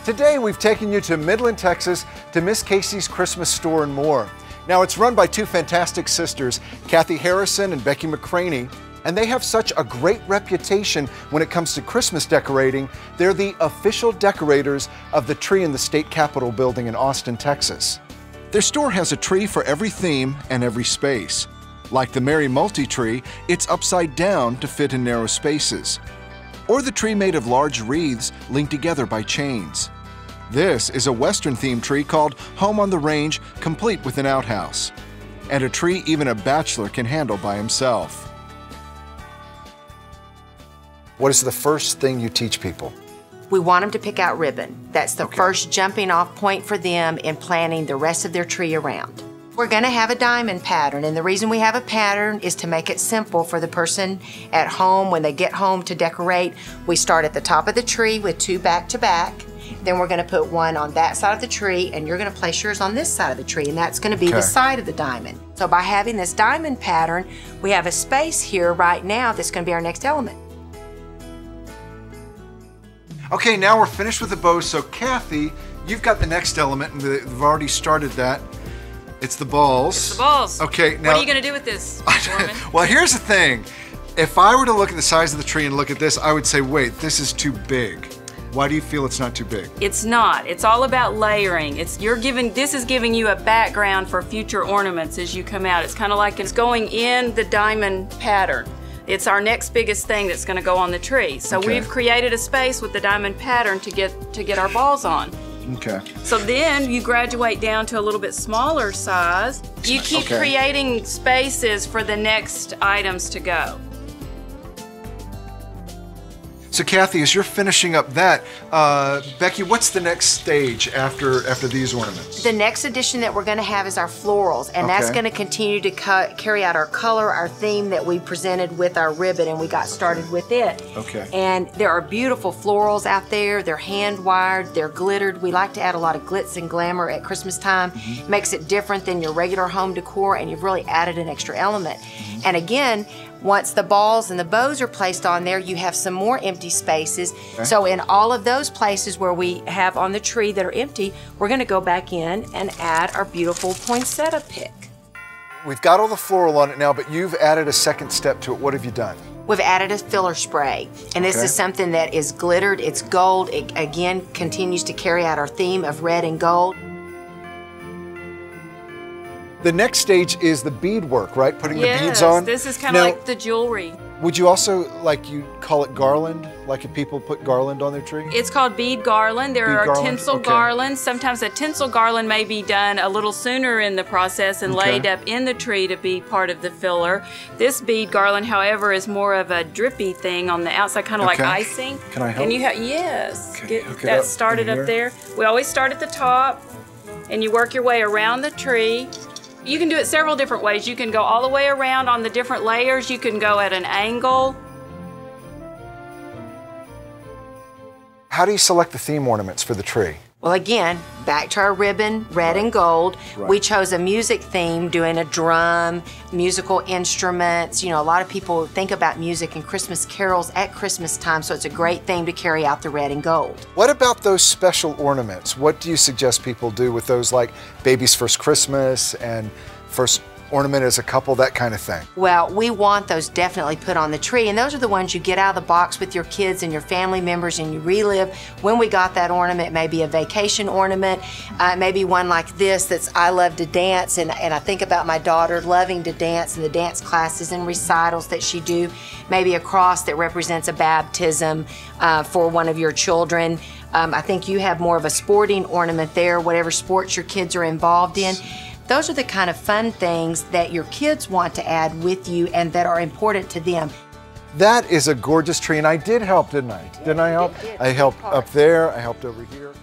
Today we've taken you to Midland, Texas to Miss Casey's Christmas Store and More. Now it's run by two fantastic sisters, Kathy Harrison and Becky McCraney, and they have such a great reputation when it comes to Christmas decorating. They're the official decorators of the tree in the State Capitol building in Austin, Texas. Their store has a tree for every theme and every space. Like the Merry Multi-Tree, it's upside down to fit in narrow spaces. Or the tree made of large wreaths linked together by chains. This is a Western-themed tree called Home on the Range, complete with an outhouse. And a tree even a bachelor can handle by himself. What is the first thing you teach people? We want them to pick out ribbon. That's the first jumping off point for them in planning the rest of their tree around. We're gonna have a diamond pattern, and the reason we have a pattern is to make it simple for the person at home when they get home to decorate. We start at the top of the tree with two back to back. Then we're gonna put one on that side of the tree, and you're gonna place yours on this side of the tree, and that's gonna be the side of the diamond. So by having this diamond pattern, we have a space here right now that's gonna be our next element. Okay, now we're finished with the bows. So Kathy, you've got the next element, and we've already started that. It's the balls. It's the balls. Okay, now. What are you gonna do with this, Foreman? Well, here's the thing. If I were to look at the size of the tree and look at this, I would say, wait, this is too big. Why do you feel it's not too big? It's not. It's all about layering. This is giving you a background for future ornaments as you come out. It's kind of like it's going in the diamond pattern. It's our next biggest thing that's going to go on the tree. So we've created a space with the diamond pattern to get our balls on. Okay. So then you graduate down to a little bit smaller size. You keep creating spaces for the next items to go. So Kathy, as you're finishing up that, Becky, what's the next stage after these ornaments? The next addition that we're going to have is our florals, and that's going to continue to carry out our color, our theme that we presented with our ribbon, and we got started with it. Okay. And there are beautiful florals out there. They're hand-wired, they're glittered. We like to add a lot of glitz and glamour at Christmas time. Makes it different than your regular home decor, and you've really added an extra element. And again, once the balls and the bows are placed on there, you have some more empty spaces. So in all of those places where we have on the tree that are empty, we're going to go back in and add our beautiful poinsettia pick. We've got all the floral on it now, but you've added a second step to it. What have you done? We've added a filler spray, and this is something that is glittered, it's gold. It again continues to carry out our theme of red and gold. The next stage is the beadwork, right? Putting the beads on. This is kind of like the jewelry. Would you also, like, you call it garland? Like if people put garland on their tree? It's called bead garland. There are tinsel garlands. Sometimes a tinsel garland may be done a little sooner in the process and laid up in the tree to be part of the filler. This bead garland, however, is more of a drippy thing on the outside, kind of like icing. Can I help? And you have, get that started up there. We always start at the top, and you work your way around the tree. You can do it several different ways. You can go all the way around on the different layers. You can go at an angle. How do you select the theme ornaments for the tree? Well, again, back to our ribbon, red and gold. We chose a music theme, doing a drum, musical instruments. You know, a lot of people think about music and Christmas carols at Christmas time, so it's a great theme to carry out the red and gold. What about those special ornaments? What do you suggest people do with those, like baby's first Christmas and first ornament as a couple, that kind of thing? Well, we want those definitely put on the tree, and those are the ones you get out of the box with your kids and your family members, and you relive when we got that ornament. Maybe a vacation ornament, maybe one like this that's I love to dance, and I think about my daughter loving to dance and the dance classes and recitals that she do. Maybe a cross that represents a baptism for one of your children. I think you have more of a sporting ornament there, whatever sports your kids are involved in. Those are the kind of fun things that your kids want to add with you and that are important to them. That is a gorgeous tree, and I did help, didn't I? Didn't I help? I helped up there, I helped over here.